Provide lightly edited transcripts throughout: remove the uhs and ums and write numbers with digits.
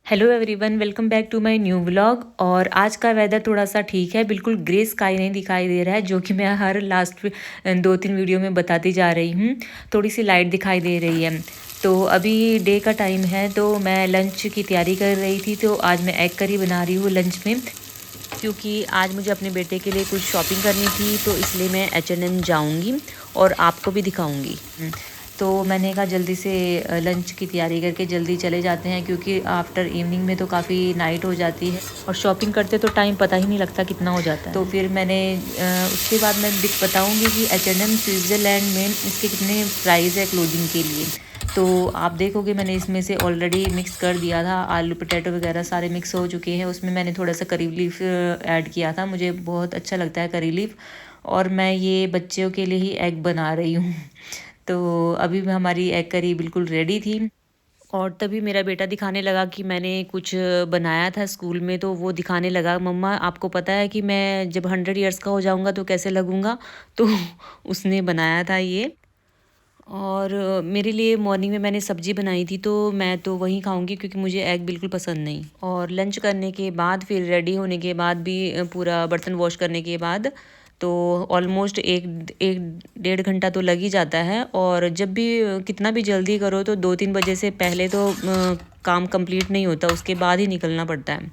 Hello everyone, welcome back to my new vlog. और आज का वेदर थोड़ा सा ठीक है, बिल्कुल ग्रे स्काई नहीं दिखाई दे रहा है, जो कि मैं हर लास्ट 2-3 वीडियो में बताती जा रही हूँ। थोड़ी सी लाइट दिखाई दे रही है। तो अभी डे का टाइम है, तो मैं लंच की तैयारी कर रही थी। तो आज मैं एग करी बना रही हूँ लंच में, क्योंकि आज मुझे अपने बेटे के लिए कुछ शॉपिंग करनी थी। तो इसलिए मैं H&M जाऊँगी और आपको भी दिखाऊँगी। तो मैंने कहा जल्दी से लंच की तैयारी करके जल्दी चले जाते हैं, क्योंकि आफ्टर इवनिंग में तो काफ़ी नाइट हो जाती है और शॉपिंग करते तो टाइम पता ही नहीं लगता कितना हो जाता है। तो फिर मैंने उसके बाद मैं बताऊंगी कि H&M स्विट्ज़रलैंड में इसके कितने प्राइस है क्लोथिंग के लिए। तो आप देखोगे मैंने इसमें से ऑलरेडी मिक्स कर दिया था, आलू पोटैटो वगैरह सारे मिक्स हो चुके हैं। उसमें मैंने थोड़ा सा करी लीफ ऐड किया था, मुझे बहुत अच्छा लगता है करी लीफ। और मैं ये बच्चों के लिए ही एग बना रही हूँ। तो अभी हमारी एग करी बिल्कुल रेडी थी। और तभी मेरा बेटा दिखाने लगा कि मैंने कुछ बनाया था स्कूल में। तो वो दिखाने लगा, मम्मा आपको पता है कि मैं जब 100 ईयर्स का हो जाऊंगा तो कैसे लगूंगा। तो उसने बनाया था ये। और मेरे लिए मॉर्निंग में मैंने सब्जी बनाई थी, तो मैं तो वही खाऊंगी, क्योंकि मुझे एग बिल्कुल पसंद नहीं। और लंच करने के बाद फिर रेडी होने के बाद भी पूरा बर्तन वॉश करने के बाद तो ऑलमोस्ट एक एक 1.5 घंटा तो लग ही जाता है। और जब भी कितना भी जल्दी करो तो 2-3 बजे से पहले तो काम कंप्लीट नहीं होता, उसके बाद ही निकलना पड़ता है।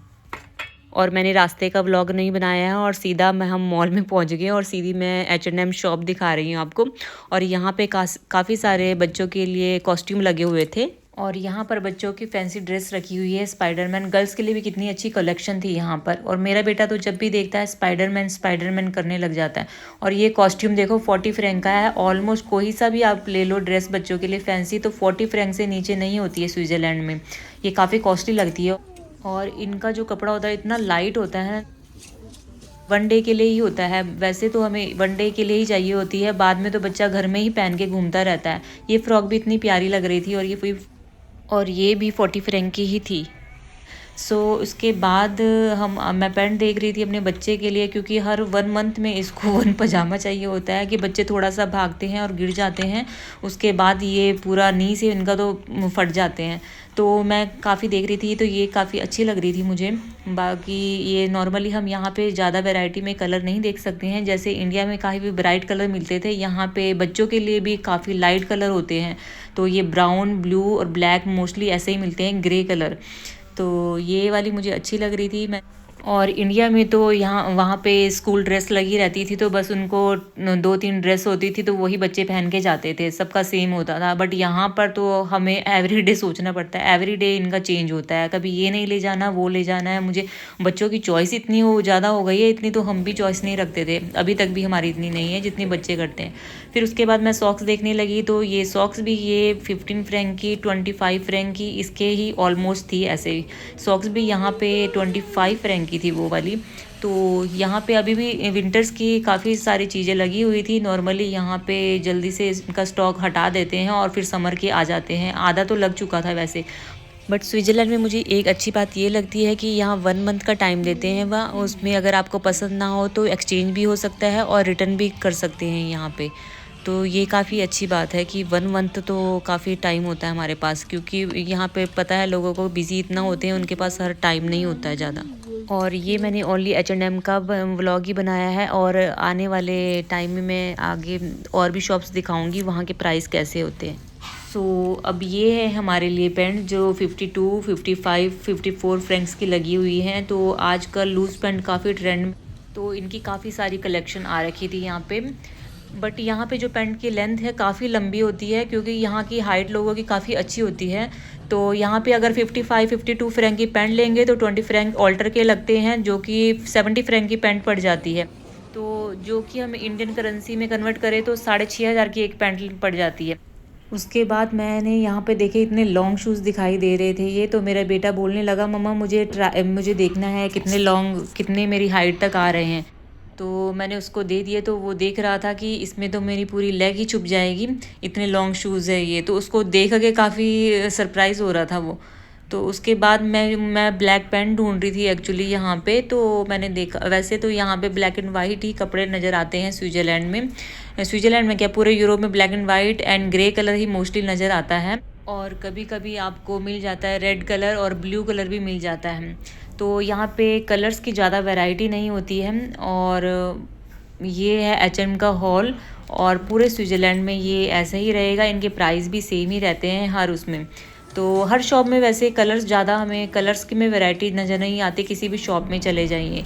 और मैंने रास्ते का व्लॉग नहीं बनाया है, और सीधा हम मॉल में पहुंच गए और सीधी मैं H&M शॉप दिखा रही हूँ आपको। और यहाँ पे काफ़ी सारे बच्चों के लिए कॉस्ट्यूम लगे हुए थे। और यहाँ पर बच्चों की फैंसी ड्रेस रखी हुई है, स्पाइडरमैन। गर्ल्स के लिए भी कितनी अच्छी कलेक्शन थी यहाँ पर। और मेरा बेटा तो जब भी देखता है स्पाइडरमैन स्पाइडरमैन करने लग जाता है। और ये कॉस्ट्यूम देखो 40 फ्रैंक का है। ऑलमोस्ट कोई सा भी आप ले लो ड्रेस बच्चों के लिए फैंसी, तो 40 फ्रैंक से नीचे नहीं होती है स्विट्ज़रलैंड में। ये काफ़ी कॉस्टली लगती है। और इनका जो कपड़ा होता है इतना लाइट होता है, 1 डे के लिए ही होता है। वैसे तो हमें 1 डे के लिए ही चाहिए होती है, बाद में तो बच्चा घर में ही पहन के घूमता रहता है। ये फ्रॉक भी इतनी प्यारी लग रही थी, और ये भी 40 फ्रैंक की ही थी। उसके बाद मैं पैंट देख रही थी अपने बच्चे के लिए, क्योंकि हर 1 मंथ में इसको 1 पजामा चाहिए होता है, कि बच्चे थोड़ा सा भागते हैं और गिर जाते हैं, उसके बाद ये पूरा नी से इनका तो फट जाते हैं। तो मैं काफ़ी देख रही थी, तो ये काफ़ी अच्छी लग रही थी मुझे। बाकी ये नॉर्मली हम यहाँ पे ज़्यादा वैरायटी में कलर नहीं देख सकते हैं, जैसे इंडिया में काफ़ी ब्राइट कलर मिलते थे, यहाँ पे बच्चों के लिए भी काफ़ी लाइट कलर होते हैं। तो ये ब्राउन, ब्लू और ब्लैक मोस्टली ऐसे ही मिलते हैं, ग्रे कलर। तो ये वाली मुझे अच्छी लग रही थी। मैं और इंडिया में तो यहाँ वहाँ पे स्कूल ड्रेस लगी रहती थी, तो बस उनको 2-3 ड्रेस होती थी, तो वही बच्चे पहन के जाते थे, सबका सेम होता था। बट यहाँ पर तो हमें एवरी डे सोचना पड़ता है, एवरी डे इनका चेंज होता है, कभी ये नहीं ले जाना वो ले जाना है। मुझे बच्चों की चॉइस इतनी ज़्यादा हो गई है, इतनी तो हम भी चॉइस नहीं रखते थे, अभी तक भी हमारी इतनी नहीं है जितनी बच्चे करते हैं। फिर उसके बाद मैं सॉक्स देखने लगी, तो ये सॉक्स भी ये 15 फ्रैंक की, 25 फ्रैंक की इसके ही ऑलमोस्ट थी। ऐसे ही सॉक्स भी यहाँ पे 25 फ्रैंक की थी वो वाली। तो यहाँ पे अभी भी विंटर्स की काफ़ी सारी चीज़ें लगी हुई थी। नॉर्मली यहाँ पे जल्दी से इसका स्टॉक हटा देते हैं और फिर समर के आ जाते हैं, आधा तो लग चुका था वैसे। बट स्विट्ज़रलैंड में मुझे एक अच्छी बात ये लगती है कि यहाँ 1 मंथ का टाइम देते हैं वह, उसमें अगर आपको पसंद ना हो तो एक्सचेंज भी हो सकता है और रिटर्न भी कर सकते हैं यहाँ पे। तो ये काफ़ी अच्छी बात है कि 1 मंथ तो काफ़ी टाइम होता है हमारे पास, क्योंकि यहाँ पे पता है लोगों को बिज़ी इतना होते हैं, उनके पास हर टाइम नहीं होता है ज़्यादा। और ये मैंने ओनली H&M का व्लॉग ही बनाया है, और आने वाले टाइम में मैं आगे और भी शॉप्स दिखाऊंगी वहाँ के प्राइस कैसे होते हैं। अब ये है हमारे लिए पैंट जो 52, 55, 54 फ्रैंक्स की लगी हुई हैं। तो आजकल लूज़ पैंट काफ़ी ट्रेंड, तो इनकी काफ़ी सारी कलेक्शन आ रखी थी यहाँ पे। बट यहाँ पे जो पैंट की लेंथ है काफ़ी लंबी होती है, क्योंकि यहाँ की हाइट लोगों की काफ़ी अच्छी होती है। तो यहाँ पे अगर 55, 52 फ्रैंक की पैंट लेंगे तो 20 फ्रैंक ऑल्टर के लगते हैं, जो कि 70 फ्रैंक की पैंट पड़ जाती है। तो जो कि हम इंडियन करेंसी में कन्वर्ट करें तो 6,500 की एक पैंट पड़ जाती है। उसके बाद मैंने यहाँ पे देखे इतने लॉन्ग शूज़ दिखाई दे रहे थे। ये तो मेरा बेटा बोलने लगा, मम्मा मुझे देखना है कितने लॉन्ग, कितने मेरी हाइट तक आ रहे हैं। तो मैंने उसको दे दिए, तो वो देख रहा था कि इसमें तो मेरी पूरी लेग ही छुप जाएगी, इतने लॉन्ग शूज़ है ये। तो उसको देख के काफ़ी सरप्राइज़ हो रहा था वो। तो उसके बाद मैं ब्लैक पैंट ढूंढ रही थी एक्चुअली यहाँ पे। तो मैंने देखा, वैसे तो यहाँ पे ब्लैक एंड वाइट ही कपड़े नज़र आते हैं स्विट्ज़रलैंड में। स्विट्ज़रलैंड में क्या, पूरे यूरोप में black and white and grey colour he mostly नज़र आता है। और कभी कभी आपको मिल जाता है रेड कलर और ब्लू कलर भी मिल जाता है। तो यहाँ पे कलर्स की ज़्यादा वैरायटी नहीं होती है। और ये है H&M का हॉल, और पूरे स्विट्ज़रलैंड में ये ऐसा ही रहेगा। इनके प्राइस भी सेम ही रहते हैं हर उसमें। तो हर शॉप में वैसे कलर्स ज़्यादा, हमें कलर्स की में वैरायटी नज़र नहीं आती, किसी भी शॉप में चले जाइए।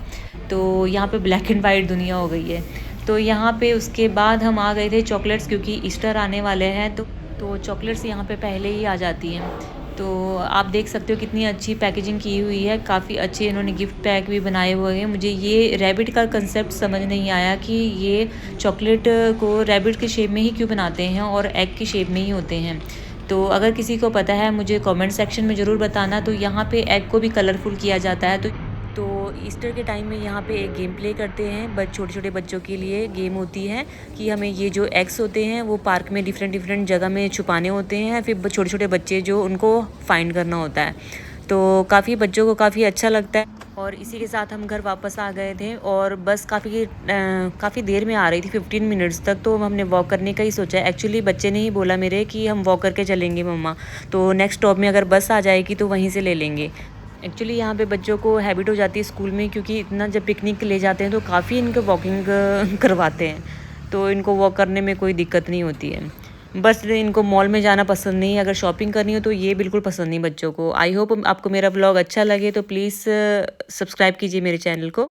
तो यहाँ पे ब्लैक एंड वाइट दुनिया हो गई है। तो यहाँ पे उसके बाद हम आ गए थे चॉकलेट्स, क्योंकि ईस्टर आने वाले हैं। तो चॉकलेट्स यहाँ पे पहले ही आ जाती हैं। तो आप देख सकते हो कितनी अच्छी पैकेजिंग की हुई है, काफ़ी अच्छे इन्होंने गिफ्ट पैक भी बनाए हुए हैं। मुझे ये रैबिट का कंसेप्ट समझ नहीं आया कि ये चॉकलेट को रैबिट के शेप में ही क्यों बनाते हैं और एग की शेप में ही होते हैं। तो अगर किसी को पता है मुझे कमेंट सेक्शन में ज़रूर बताना। तो यहाँ पे एग को भी कलरफुल किया जाता है। तो ईस्टर के टाइम में यहाँ पे एक गेम प्ले करते हैं, छोटे छोटे बच्चों के लिए गेम होती है कि हमें ये जो एग्स होते हैं वो पार्क में डिफरेंट डिफरेंट जगह में छुपाने होते हैं, फिर छोटे छोटे बच्चे जो उनको फाइंड करना होता है। तो काफ़ी बच्चों को काफ़ी अच्छा लगता है। और इसी के साथ हम घर वापस आ गए थे, और बस काफ़ी देर में आ रही थी, 15 मिनट्स तक। तो हमने वॉक करने का ही सोचा। एक्चुअली बच्चे ने ही बोला मेरे कि हम वॉक करके चलेंगे मम्मा, तो नेक्स्ट स्टॉप में अगर बस आ जाएगी तो वहीं से ले लेंगे। एक्चुअली यहाँ पे बच्चों को हैबिट हो जाती है स्कूल में, क्योंकि इतना जब पिकनिक ले जाते हैं तो काफ़ी इनको वॉकिंग करवाते हैं। तो इनको वॉक करने में कोई दिक्कत नहीं होती है। बस इनको मॉल में जाना पसंद नहीं है, अगर शॉपिंग करनी हो तो ये बिल्कुल पसंद नहीं बच्चों को। आई होप आपको मेरा ब्लॉग अच्छा लगे, तो प्लीज़ सब्सक्राइब कीजिए मेरे चैनल को।